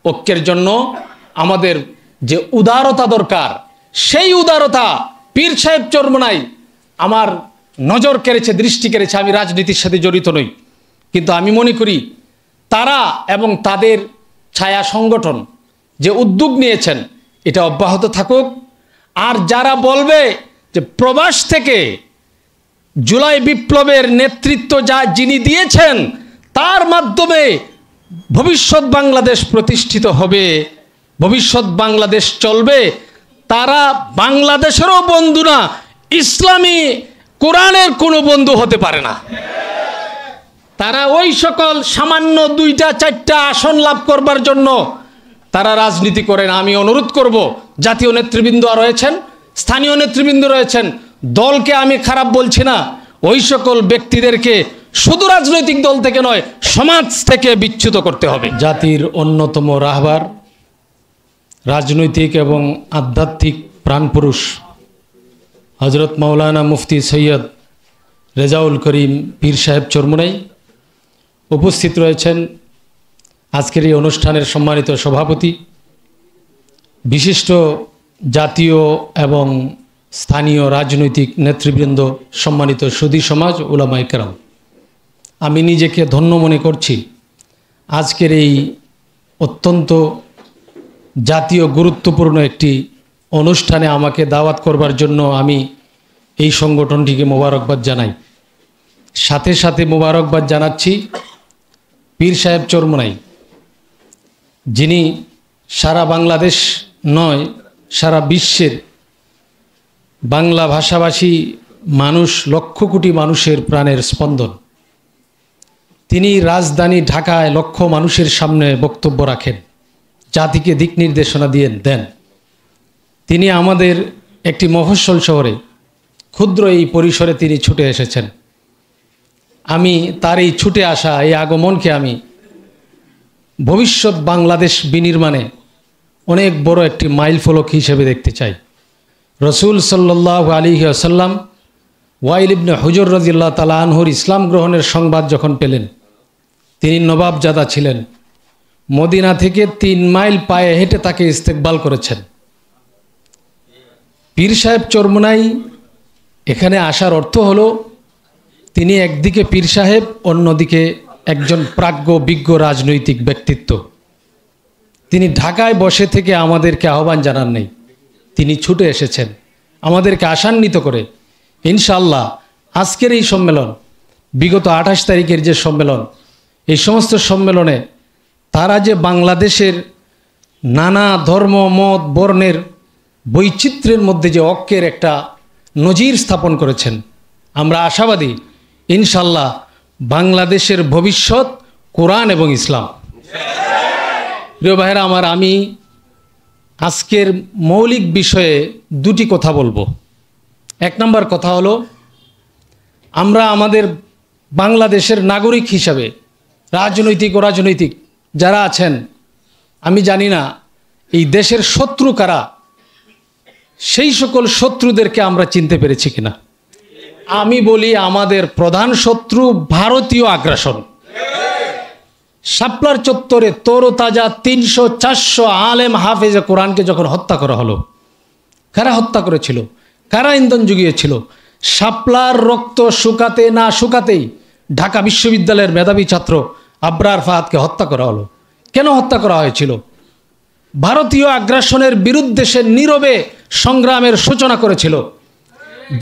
ঐক্যের জন্য আমাদের যে উদারতা দরকার, সেই উদারতা পীর সাহেব চরমোনাই আমার নজর কেড়েছে, দৃষ্টি কেড়েছে। আমি রাজনীতির সাথে জড়িত নই, কিন্তু আমি মনে করি তারা এবং তাদের ছায়া সংগঠন যে উদ্যোগ নিয়েছেন এটা অব্যাহত থাকুক। আর যারা বলবে যে প্রবাস থেকে জুলাই বিপ্লবের নেতৃত্ব যিনি দিয়েছেন তার মাধ্যমে ভবিষ্যৎ বাংলাদেশ প্রতিষ্ঠিত হবে, ভবিষ্যৎ বাংলাদেশ চলবে, তারা বাংলাদেশেরও বন্ধু না, ইসলামী কোরআনের কোনো বন্ধু হতে পারে না। তারা ওই সকল সামান্য 2-4টা আসন লাভ করবার জন্য তারা রাজনীতি করেন। আমি অনুরোধ করব, জাতীয় নেতৃবৃন্দ রয়েছেন, স্থানীয় নেতৃবৃন্দ রয়েছেন, দলকে আমি খারাপ বলছি না, ওই সকল ব্যক্তিদেরকে শুধু রাজনৈতিক দল থেকে নয় সমাজ থেকে বিচ্যুত করতে হবে। জাতির অন্যতম রাহবার, রাজনৈতিক এবং আধ্যাত্মিক প্রাণপুরুষ হজরত মাওলানা মুফতি সৈয়দ রেজাউল করিম পীর সাহেব চরমোনাই উপস্থিত রয়েছেন। আজকের এই অনুষ্ঠানের সম্মানিত সভাপতি, বিশিষ্ট জাতীয় এবং স্থানীয় রাজনৈতিক নেতৃবৃন্দ, সম্মানিত সুধী সমাজ, উলামায়ে কেরাম, আমি নিজেকে ধন্য মনে করছি আজকের এই অত্যন্ত জাতীয় গুরুত্বপূর্ণ একটি অনুষ্ঠানে আমাকে দাওয়াত করবার জন্য আমি এই সংগঠনটিকে মোবারকবাদ জানাই। সাথে সাথে মোবারকবাদ জানাচ্ছি পীর সাহেব চরমোনাই, যিনি সারা বাংলাদেশ নয় সারা বিশ্বের বাংলা ভাষাভাষী মানুষ, লক্ষ কোটি মানুষের প্রাণের স্পন্দন। তিনি রাজধানী ঢাকায় লক্ষ মানুষের সামনে বক্তব্য রাখেন, জাতিকে দিক নির্দেশনা দেন। তিনি আমাদের একটি মফস্বল শহরে ক্ষুদ্র এই পরিসরে তিনি ছুটে এসেছেন। আমি তার এই ছুটে আসা, এই আগমনকে আমি ভবিষ্যৎ বাংলাদেশ বিনির্মাণে অনেক বড় একটি মাইলফলক হিসেবে দেখতে চাই। রসুল সাল্লাল্লাহু আলাইহি ওয়াসাল্লাম ওয়াইল ইবনে হুজর রাদিয়াল্লাহু তাআলা আনহুর ইসলাম গ্রহণের সংবাদ যখন পেলেন, তিনি নবাবজাদা ছিলেন, মদিনা থেকে 3 মাইল পায়ে হেঁটে তাকে ইস্তেকবাল করেছেন। পীর সাহেব চরমোনাই এখানে আসার অর্থ হলো তিনি একদিকে পীর সাহেব, অন্যদিকে একজন প্রাজ্ঞ বিজ্ঞ রাজনৈতিক ব্যক্তিত্ব। তিনি ঢাকায় বসে থেকে আমাদেরকে আহ্বান জানান নাই, তিনি ছুটে এসেছেন আমাদেরকে আশান্বিত করে। ইনশাআল্লাহ আজকের এই সম্মেলন, বিগত 28 তারিখের যে সম্মেলন, এই সমস্ত সম্মেলনে তারা যে বাংলাদেশের নানা ধর্ম মত বর্ণের বৈচিত্র্যের মধ্যে যে ঐক্যের একটা নজির স্থাপন করেছেন, আমরা আশাবাদী ইনশাআল্লাহ বাংলাদেশের ভবিষ্যৎ কোরআন এবং ইসলাম। প্রিয় ভাইরা আমার, আমি আজকের মৌলিক বিষয়ে 2টি কথা বলবো। 1 নম্বর কথা হলো, আমরা আমাদের বাংলাদেশের নাগরিক হিসাবে রাজনৈতিক ও অরাজনৈতিক যারা আছেন, আমি জানি না এই দেশের শত্রু কারা, সেই সকল শত্রুদেরকে আমরা চিনতে পেরেছি কিনা। আমি বলি আমাদের প্রধান শত্রু ভারতীয় আগ্রাসন। শাপলার চত্বরে তরতাজা 300-400 আলেম হাফেজে কোরআনকে যখন হত্যা করা হলো, কারা হত্যা করেছিল, কারা ইন্ধন জুগিয়েছিল? শাপলার রক্ত শুকাতে না শুকাতেই ঢাকা বিশ্ববিদ্যালয়ের মেধাবী ছাত্র আবরার ফাহাদকে হত্যা করা হলো। কেন হত্যা করা হয়েছিল? ভারতীয় আগ্রাসনের বিরুদ্ধে সে নীরবে সংগ্রামের সূচনা করেছিল।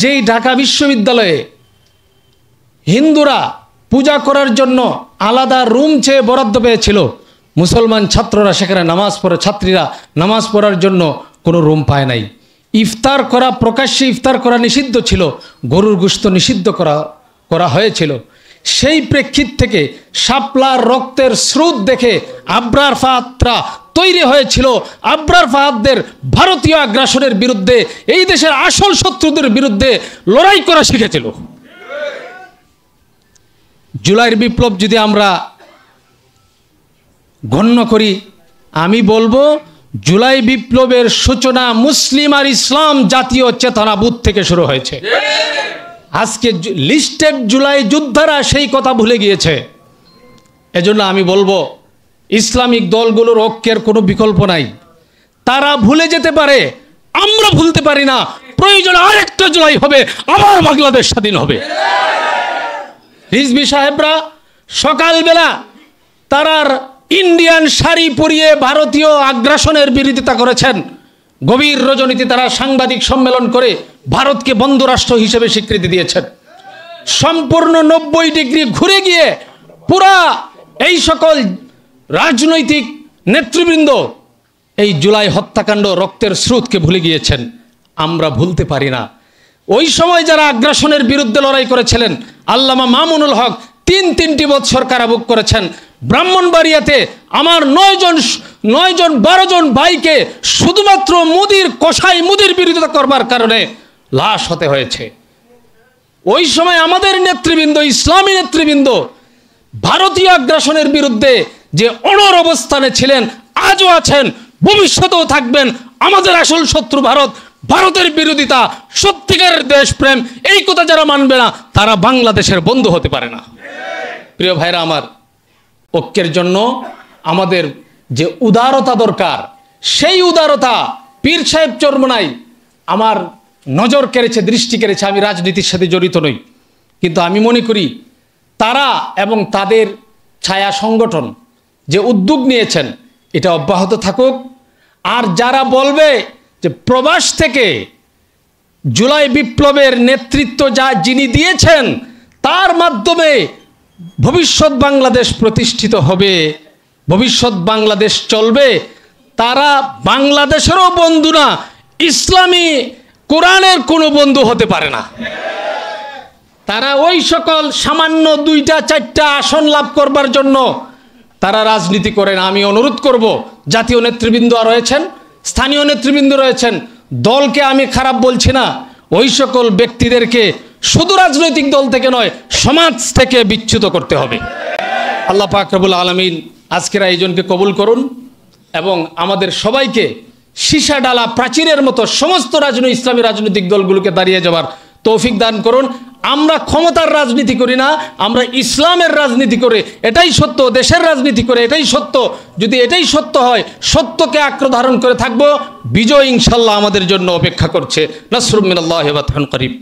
যেই ঢাকা বিশ্ববিদ্যালয়ে হিন্দুরা পূজা করার জন্য আলাদা রুম চেয়ে বরাদ্দ পেয়েছিল, মুসলমান ছাত্ররা সেখানে নামাজ পড়ে, ছাত্রীরা নামাজ পড়ার জন্য কোনো রুম পায় নাই। ইফতার করা, প্রকাশ্যে ইফতার করা নিষিদ্ধ ছিল, গরুর গোশত নিষিদ্ধ করা হয়েছিল। সেই প্রেক্ষিত থেকে শাপলার রক্তের স্রোত দেখে আবরার ফাহাদরা তৈরি হয়েছিল। আবরার ফাহাদদের ভারতীয় আগ্রাসনের বিরুদ্ধে, এই দেশের আসল শত্রুদের বিরুদ্ধে লড়াই করা শিখেছিল। জুলাইয়ের বিপ্লব যদি আমরা গণ্য করি, আমি বলবো জুলাই বিপ্লবের সূচনা মুসলিম আর ইসলাম জাতীয় চেতনাবোধ থেকে শুরু হয়েছে। আজকে লিস্টেড জুলাই যোদ্ধারা সেই কথা ভুলে গিয়েছে। এজন্য আমি বলবো ইসলামিক দলগুলোর ঐক্যের কোনো বিকল্প নাই। তারা ভুলে যেতে পারে, আমরা ভুলতে পারি না। প্রয়োজন আরেকটা জুলাই হবে, আবার বাংলাদেশ স্বাধীন হবে। রিজভী সাহেবরা সকালবেলা তারার ইন্ডিয়ান শাড়ি পরিয়ে ভারতীয় আগ্রাসনের বিরোধিতা করেছেন। গভীর রজনীতে তারা সাংবাদিক সম্মেলন করে ভারতকে বন্ধু রাষ্ট্র হিসেবে স্বীকৃতি দিয়েছেন। সম্পূর্ণ 90 ডিগ্রি ঘুরে গিয়ে পুরা এই সকল রাজনৈতিক নেতৃবৃন্দ এই জুলাই হত্যাকাণ্ড, রক্তের স্রোতকে ভুলে গিয়েছেন। আমরা ভুলতে পারি না। ওই সময় যারা আগ্রাসনের বিরুদ্ধে লড়াই করেছিলেন, আল্লামা মামুনুল হক 3 বছর কারাভোগ করেছেন। ব্রাহ্মণবাড়িয়াতে আমার 9 জন 12 জন ভাইকে শুধুমাত্র মুদির বিরোধিতা করবার কারণে লাশ হতে হয়েছে। ওই সময় আমাদের নেতৃবৃন্দ, ইসলামী নেতৃবৃন্দ ভারতীয় আগ্রাসনের বিরুদ্ধে যে অনড় অবস্থানে ছিলেন, আজও আছেন, ভবিষ্যতেও থাকবেন। আমাদের আসল শত্রু ভারত। ভারতের বিরোধিতা, সত্যিকারের দেশপ্রেম, এই কথা যারা মানবে না তারা বাংলাদেশের বন্ধু হতে পারে না। প্রিয় ভাইরা আমার, ঐক্যের জন্য আমাদের যে উদারতা দরকার, সেই উদারতা পীর সাহেব চরমোনাই আমার নজর কেড়েছে, দৃষ্টি কেড়েছে। আমি রাজনীতির সাথে জড়িত নই, কিন্তু আমি মনে করি তারা এবং তাদের ছায়া সংগঠন যে উদ্যোগ নিয়েছেন এটা অব্যাহত থাকুক। আর যারা বলবে যে প্রবাস থেকে জুলাই বিপ্লবের নেতৃত্ব যিনি দিয়েছেন তার মাধ্যমে ভবিষ্যৎ বাংলাদেশ প্রতিষ্ঠিত হবে, ভবিষ্যৎ বাংলাদেশ চলবে, তারা বাংলাদেশেরও বন্ধু না, ইসলামী কোরআনের কোনো বন্ধু হতে পারে না। তারা ওই সকল সামান্য 2-4টা আসন লাভ করবার জন্য তারা রাজনীতি করে না। আমি অনুরোধ করব, জাতীয় নেতৃবৃন্দ রয়েছেন, স্থানীয় নেতৃবৃন্দ রয়েছেন, দলকে আমি খারাপ বলছি না, ওই সকল ব্যক্তিদেরকে শুধু রাজনৈতিক দল থেকে নয়, সমাজ থেকে বিচ্যুত করতে হবে। আল্লাহ পাক রব্বুল আলামিন আজকের আয়োজনকে কবুল করুন এবং আমাদের সবাইকে সীসা ডালা প্রাচীরের মতো সমস্ত ইসলামী রাজনৈতিক দলগুলোকে দাঁড়িয়ে যাওয়ার তৌফিক দান করুন। আমরা ক্ষমতার রাজনীতি করি না, আমরা ইসলামের রাজনীতি করে, এটাই সত্য, দেশের রাজনীতি করে এটাই সত্য। যদি এটাই সত্য হয়, সত্যকে আঁকড়ে ধারণ করে থাকবো, বিজয় ইনশাল্লাহ আমাদের জন্য অপেক্ষা করছে। নাসরুম মিনাল্লাহি ওয়া ফাতহুন করিব।